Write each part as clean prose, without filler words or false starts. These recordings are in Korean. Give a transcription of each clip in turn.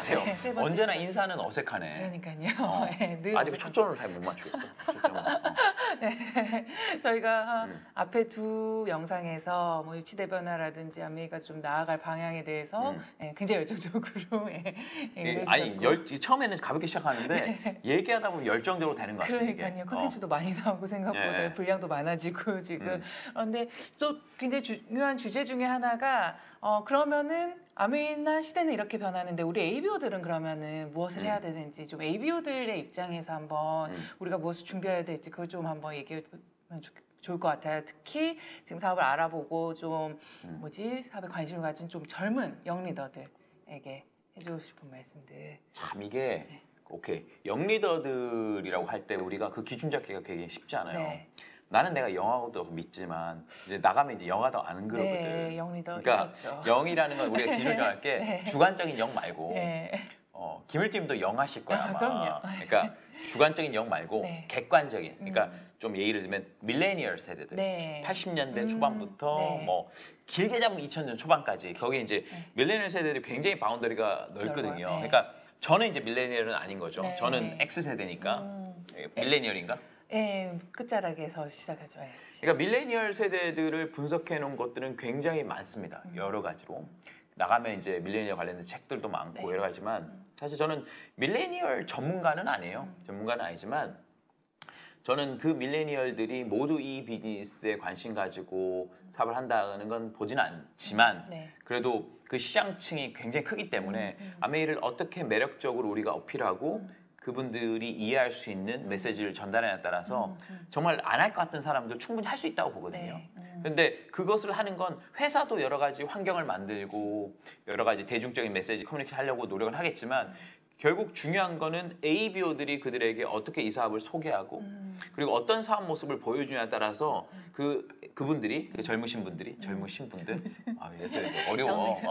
마세요. 네, 세 번째 언제나 인사는 어색하네. 그러니까요. 네, 늘 아직 어색하고. 초점을 잘 못 맞추겠어. 초점을. 네, 저희가 음. 앞에 두 영상에서 뭐 시대 변화라든지 아메리카 좀 나아갈 방향에 대해서 굉장히 열정적으로 아니 해주셨고. 처음에는 가볍게 시작하는데 얘기하다 보면 열정적으로 되는 것 같아요. 그러니까요. 콘텐츠도 많이 나오고 생각보다 예. 분량도 많아지고 지금. 그런데 또 굉장히 중요한 주제 중에 하나가 그러면은 아메리카 시대는 이렇게 변하는데 우리 ABO들은 그러면은 무엇을 해야 되는지 좀 ABO들의 입장에서 한번 우리가 무엇을 준비해야 될지 그걸 좀 한번 얘기해 보면 좋을 것 같아요. 특히 지금 사업을 알아보고 좀 사업에 관심을 가진 좀 젊은 영리더들에게 해주고 싶은 말씀들. 참 이게 오케이 영리더들이라고 할 때 우리가 그 기준 잡기가 굉장히 쉽지 않아요. 네. 나는 내가 영화도 믿지만 이제 나가면 이제 영화도 안 그러거든. 네, 영리더 그러니까 있었죠. 영이라는 건 우리가 기준 정할 게 네. 주관적인 영 말고 네. 김일팀도 영 하실 거야 아마. 그럼요. 그러니까 주관적인 영 말고 네. 객관적인. 그러니까 좀 예를 들면 밀레니얼 세대들. 네. 80년대 초반부터 네. 뭐 길게 잡으면 2000년 초반까지 거기 이제 밀레니얼 세대들이 굉장히 바운더리가 넓거든요. 넓어요. 네. 그러니까 저는 이제 밀레니얼은 아닌 거죠. 네. 저는 X 세대니까 밀레니얼인가? 네, 끝자락에서 시작하죠. 네. 그러니까 밀레니얼 세대들을 분석해 놓은 것들은 굉장히 많습니다. 여러 가지로. 나가면 이제 밀레니얼 관련된 책들도 많고 네. 여러 가지만 사실 저는 밀레니얼 전문가는 아니에요. 전문가는 아니지만 저는 그 밀레니얼들이 모두 이 비즈니스에 관심 가지고 사업을 한다는 건 보지는 않지만 네. 그래도 그 시장층이 굉장히 크기 때문에 아메이를 어떻게 매력적으로 우리가 어필하고 그분들이 이해할 수 있는 메시지를 전달하냐에 따라서 정말 안 할 것 같은 사람들 충분히 할 수 있다고 보거든요. 근데 그것을 하는 건 회사도 여러 가지 환경을 만들고 여러 가지 대중적인 메시지 커뮤니케이션 하려고 노력을 하겠지만 결국 중요한 거는 ABO들이 그들에게 어떻게 이 사업을 소개하고 그리고 어떤 사업 모습을 보여주냐에 따라서 그분들이 그 젊으신 분들 어려워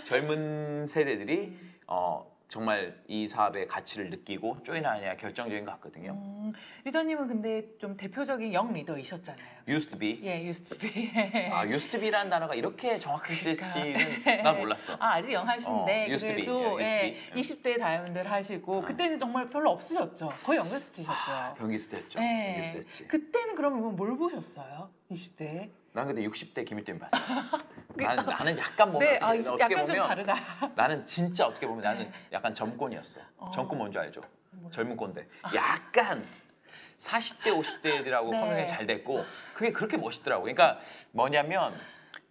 젊은 세대들이 정말 이 사업의 가치를 느끼고 조인하느냐 결정적인 것 같거든요. 리더님은 근데 좀 대표적인 영 리더이셨잖아요. Used to be. 예, used to be. used to be라는 단어가 이렇게 정확하게 쓸지는 난 몰랐어. 아직 영하신데 used to be. 그래도 Yeah, used to be. 20대 다이아몬드를 하시고 그때는 정말 별로 없으셨죠. 거의 연결스트셨죠. 경기스트 했죠. 네. 경기스트 했지. 그때는 그러면 뭘 보셨어요? 20대? 난 근데 60대 김일팀 봤어. 나는 약간 보면 네, 어떻게 약간 보면 좀 다르다. 나는 진짜 어떻게 보면 나는 약간 점권이었어. 점권 뭔지 알죠? 젊은 꼰대. 약간 40대, 50대들하고 커뮤니케이션 잘 됐고 그게 그렇게 멋있더라고. 그러니까 뭐냐면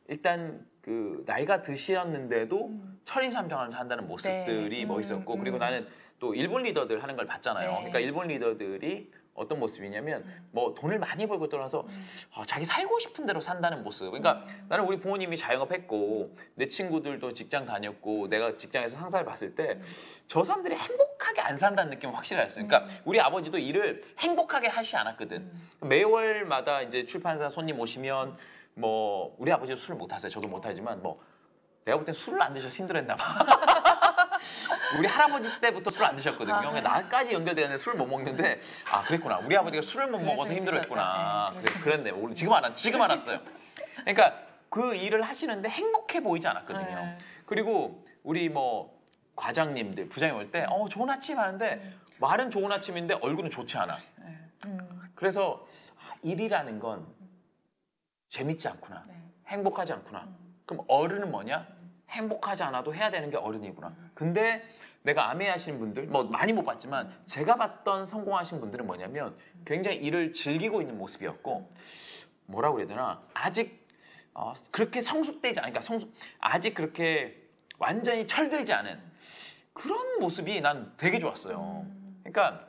일단 그 나이가 드셨는데도 철인삼경을 한다는 모습들이 멋있었고 그리고 나는 또 일본 리더들 하는 걸 봤잖아요. 그러니까 일본 리더들이 어떤 모습이냐면 뭐 돈을 많이 벌고 떠나서 자기 살고 싶은 대로 산다는 모습. 그러니까 나는 우리 부모님이 자영업했고 내 친구들도 직장 다녔고 내가 직장에서 상사를 봤을 때 저 사람들이 행복하게 안 산다는 느낌을 확실히 알았어요. 그러니까 우리 아버지도 일을 행복하게 하시지 않았거든. 매월마다 이제 출판사 손님 오시면 뭐 우리 아버지도 술을 못 하세요. 저도 못 하지만 뭐 내가 볼 땐 술을 안 드셔서 힘들었나 봐. 우리 할아버지 때부터 술 안 드셨거든요. 그러니까 나까지 연결되는데 술을 못 먹는데 그랬구나. 우리 아버지가 술을 못 먹어서 힘들었구나. 그랬네. 지금 알았어요. 그러니까 그 일을 하시는데 행복해 보이지 않았거든요. 그리고 우리 뭐 과장님들, 부장님 올 때 좋은 아침 하는데 말은 좋은 아침인데 얼굴은 좋지 않아. 그래서 일이라는 건 재밌지 않구나. 행복하지 않구나. 그럼 어른은 뭐냐? 행복하지 않아도 해야 되는 게 어른이구나. 근데 내가 아메 하시는 분들 뭐 많이 못 봤지만 제가 봤던 성공하신 분들은 뭐냐면 굉장히 일을 즐기고 있는 모습이었고 뭐라고 그래야 되나 아직 그렇게 성숙되지 않으니까 아직 그렇게 완전히 철들지 않은 그런 모습이 난 되게 좋았어요. 그러니까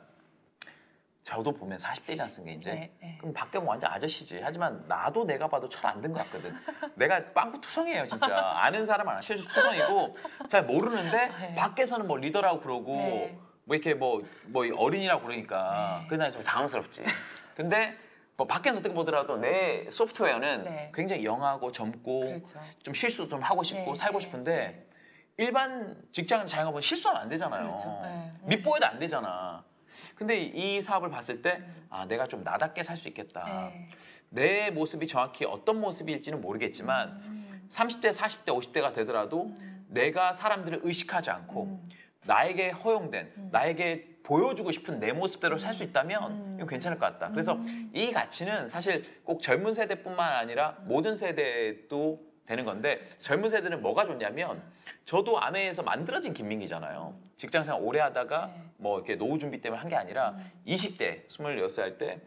저도 보면 40대지 않습니까 이제? 그럼 밖에 보면 완전 아저씨지. 하지만 나도 내가 봐도 철 안 든 것 같거든. 내가 빵꾸 투성이에요 진짜. 아는 사람 하나 실수 투성이고 잘 모르는데 밖에서는 뭐 리더라고 그러고 뭐 이렇게 뭐 어린이라고 그러니까 그날 좀 당황스럽지. 근데 뭐 밖에서 어떻게 보더라도 내 소프트웨어는 굉장히 영하고 젊고 좀 실수도 좀 하고 싶고 살고 싶은데 일반 직장 자영업은 실수하면 안 되잖아요. 밑보여도 안 되잖아. 근데 이 사업을 봤을 때 내가 좀 나답게 살 수 있겠다. 내 모습이 정확히 어떤 모습일지는 모르겠지만 30대, 40대, 50대가 되더라도 내가 사람들을 의식하지 않고 나에게 허용된, 나에게 보여주고 싶은 내 모습대로 살 수 있다면 이건 괜찮을 것 같다. 그래서 이 가치는 사실 꼭 젊은 세대뿐만 아니라 모든 세대도 되는 건데 젊은 세대는 뭐가 좋냐면 저도 아메에서 만들어진 김민기잖아요. 직장생활 오래 하다가 네. 뭐 이렇게 노후 준비 때문에 한 게 아니라 20대, 26살 때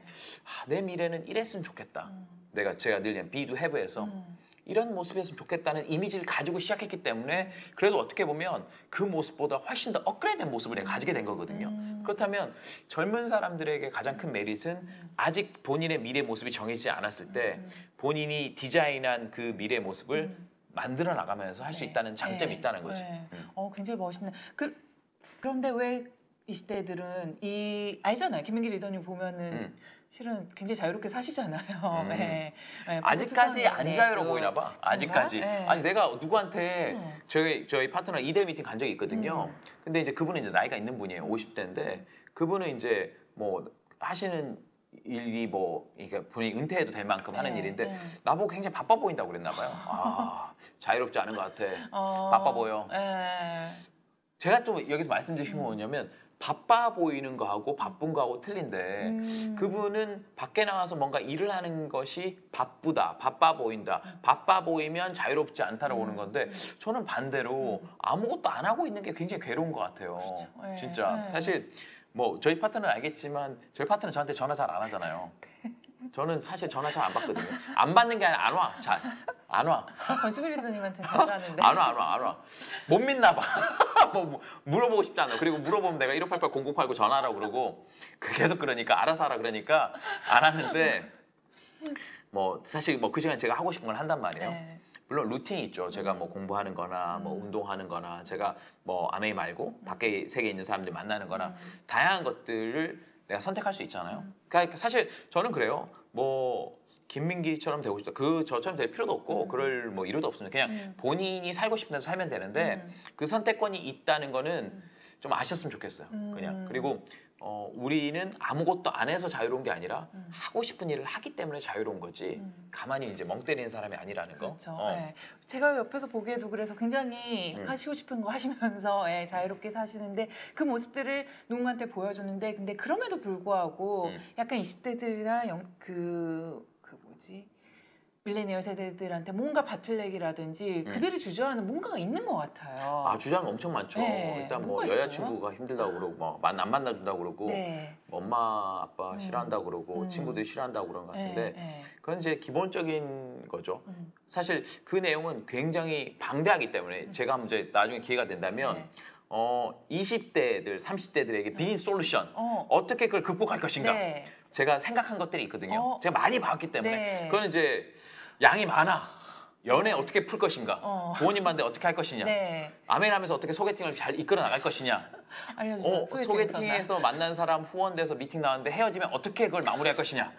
내 미래는 이랬으면 좋겠다. 제가 늘 얘기한 be to have에서 이런 모습이었으면 좋겠다는 이미지를 가지고 시작했기 때문에 그래도 어떻게 보면 그 모습보다 훨씬 더 업그레이드된 모습을 내가 가지게 된 거거든요. 그렇다면 젊은 사람들에게 가장 큰 메릿은 아직 본인의 미래 모습이 정해지지 않았을 때 본인이 디자인한 그 미래 모습을 만들어 나가면서 할 수 있다는 장점이 있다는 거지. 굉장히 멋있네. 그런데 왜 20대들은 알잖아요. 김민기 리더님 보면은 실은 굉장히 자유롭게 사시잖아요. 네. 네, 아직까지 안 자유로 보이나 봐. 아직까지. 네. 아니 내가 누구한테 저희 파트너 2대 미팅 간 적이 있거든요. 근데 이제 그분은 이제 나이가 있는 분이에요. 50대인데 그분은 이제 뭐 하시는 일이 뭐 그러니까 본인이 은퇴해도 될 만큼 하는 일인데 나보고 굉장히 바빠 보인다고 그랬나 봐요. 아, 자유롭지 않은 것 같아. 바빠 보여. 제가 좀 여기서 말씀드리신 건 뭐냐면 바빠 보이는 거하고 바쁜 거하고 틀린데 그분은 밖에 나와서 뭔가 일을 하는 것이 바쁘다, 바빠 보인다, 바빠 보이면 자유롭지 않다라고 오는 건데 저는 반대로 아무것도 안 하고 있는 게 굉장히 괴로운 것 같아요. 그렇죠. 진짜 사실 뭐 저희 파트너는 알겠지만 저희 파트너 저한테 전화 잘 안 하잖아요. 저는 사실 전화 잘 안 받거든요. 안 받는 게 아니라 안 와. 잘 안 와. 권수빈 리더님한테 자주 하는데. 안 와. 못 믿나 봐. 뭐 물어보고 싶지 않아. 그리고 물어보면 내가 1588-0089 전화하라고 그러고 계속 그러니까 알아서 하라 그러니까 안 하는데 뭐 사실 뭐 그 시간 제가 하고 싶은 걸 한단 말이에요. 네. 물론 루틴이 있죠. 제가 뭐 공부하는 거나 뭐 운동하는 거나 제가 뭐 아메이 말고 밖에 세계에 있는 사람들 만나는 거나 다양한 것들을 내가 선택할 수 있잖아요. 그러니까 사실 저는 그래요. 뭐 김민기처럼 되고 싶다. 저처럼 될 필요도 없고 그럴 뭐 이유도 없습니다. 그냥 본인이 살고 싶은 대로 살면 되는데 그 선택권이 있다는 거는 좀 아셨으면 좋겠어요. 그냥. 그리고 우리는 아무것도 안 해서 자유로운 게 아니라 하고 싶은 일을 하기 때문에 자유로운 거지 가만히 이제 멍 때리는 사람이 아니라는 거. 그렇죠. 네. 제가 옆에서 보기에도 그래서 굉장히 하시고 싶은 거 하시면서 자유롭게 사시는데 그 모습들을 누군가한테 보여주는데 근데 그럼에도 불구하고 약간 20대들이나 밀레니얼 세대들한테 뭔가 바틀렉이라든지 그들이 주저하는 뭔가가 있는 것 같아요. 아 주장은 엄청 많죠. 네, 일단 뭐 뭐가 여자친구가 힘들다고 그러고 뭐 안 만나준다고 그러고 네. 뭐 엄마 아빠 싫어한다고 그러고 친구들이 싫어한다고 그런 것 같은데 네. 그건 이제 기본적인 거죠. 사실 그 내용은 굉장히 방대하기 때문에 제가 한번 이제 나중에 기회가 된다면 20대들, 30대들에게 비즈니스 솔루션 어떻게 그걸 극복할 것인가 네. 제가 생각한 것들이 있거든요. 제가 많이 봤기 때문에 네. 그건 이제 양이 많아. 연애 어떻게 풀 것인가? 부모님한테 어떻게 할 것이냐? 네. 아멘하면서 어떻게 소개팅을 잘 이끌어 나갈 것이냐? 알려주세요. 소개팅에서 만난 사람 후원돼서 미팅 나왔는데 헤어지면 어떻게 그걸 마무리할 것이냐?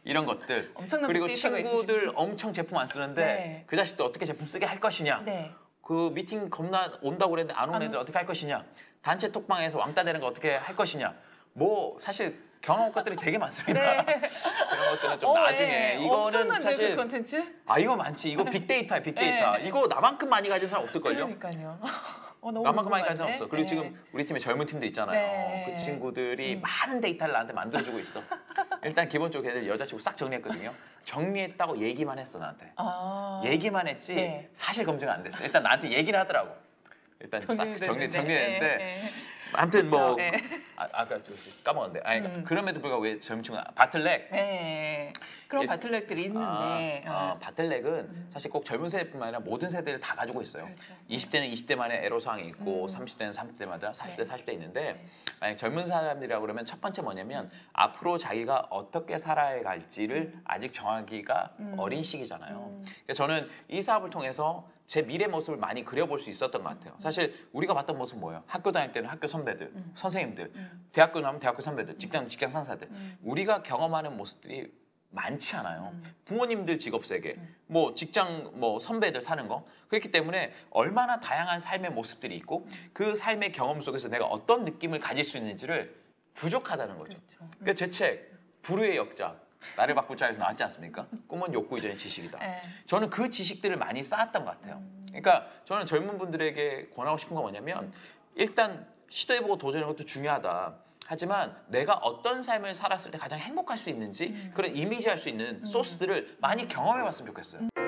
이런 것들. 엄청난 그리고 빅데이터가 친구들 있으시군요. 엄청 제품 안 쓰는데 네. 그 자식들 어떻게 제품 쓰게 할 것이냐? 네. 그 미팅 겁나 온다고 그랬는데 안 오는 애들 어떻게 할 것이냐? 단체 톡방에서 왕따 되는 거 어떻게 할 것이냐? 뭐 사실 경험할 것들이 되게 많습니다. 네. 그런 것들은 좀 나중에 이거는 엄청난데, 사실 그 컨텐츠? 이거 많지. 이거 빅데이터야 빅데이터. 네. 이거 나만큼 많이 가진 사람 없을걸요? 그러니까요. 너무 나만큼 많이 궁금한데? 가진 사람 없어. 그리고 네. 지금 우리 팀에 젊은 팀도 있잖아요. 네. 그 친구들이 많은 데이터를 나한테 만들어주고 있어. 일단 기본적으로 걔들 여자친구 싹 정리했거든요. 정리했다고 얘기만 했어 나한테. 얘기만 했지 네. 사실 검증은 안 됐어. 일단 나한테 얘기를 하더라고. 일단 싹 정리했는데 네. 아무튼 뭐 네. 아까 까먹었는데 그럼에도 불구하고 왜 젊은 친구가 바틀렉 네. 그런 바틀렉들이 있는데. 바틀렉은 사실 꼭 젊은 세대뿐만 아니라 모든 세대를 다 가지고 있어요. 그렇죠. 20대는 20대만의 애로사항이 있고 30대는 30대마다 40대 40대 있는데 만약 젊은 사람들이라고 그러면 첫 번째 뭐냐면 앞으로 자기가 어떻게 살아야 할지를 아직 정하기가 어린 시기잖아요. 그러니까 저는 이 사업을 통해서 제 미래 모습을 많이 그려볼 수 있었던 것 같아요. 사실 우리가 봤던 모습은 뭐예요? 학교 다닐 때는 학교 선배들, 선생님들, 대학교 나면 대학교 선배들, 직장 상사들. 우리가 경험하는 모습들이 많지 않아요. 부모님들 직업 세계, 뭐 직장 뭐 선배들 사는 거. 그렇기 때문에 얼마나 다양한 삶의 모습들이 있고 그 삶의 경험 속에서 내가 어떤 느낌을 가질 수 있는지를 부족하다는 거죠. 그러니까 제 책 불후의 역작. 나를 바꿀 자에서 나왔지 않습니까? 꿈은 욕구 이전의 지식이다. 저는 그 지식들을 많이 쌓았던 것 같아요. 그러니까 저는 젊은 분들에게 권하고 싶은 건 뭐냐면 일단 시도해보고 도전하는 것도 중요하다. 하지만 내가 어떤 삶을 살았을 때 가장 행복할 수 있는지 그런 이미지할 수 있는 소스들을 많이 경험해봤으면 좋겠어요.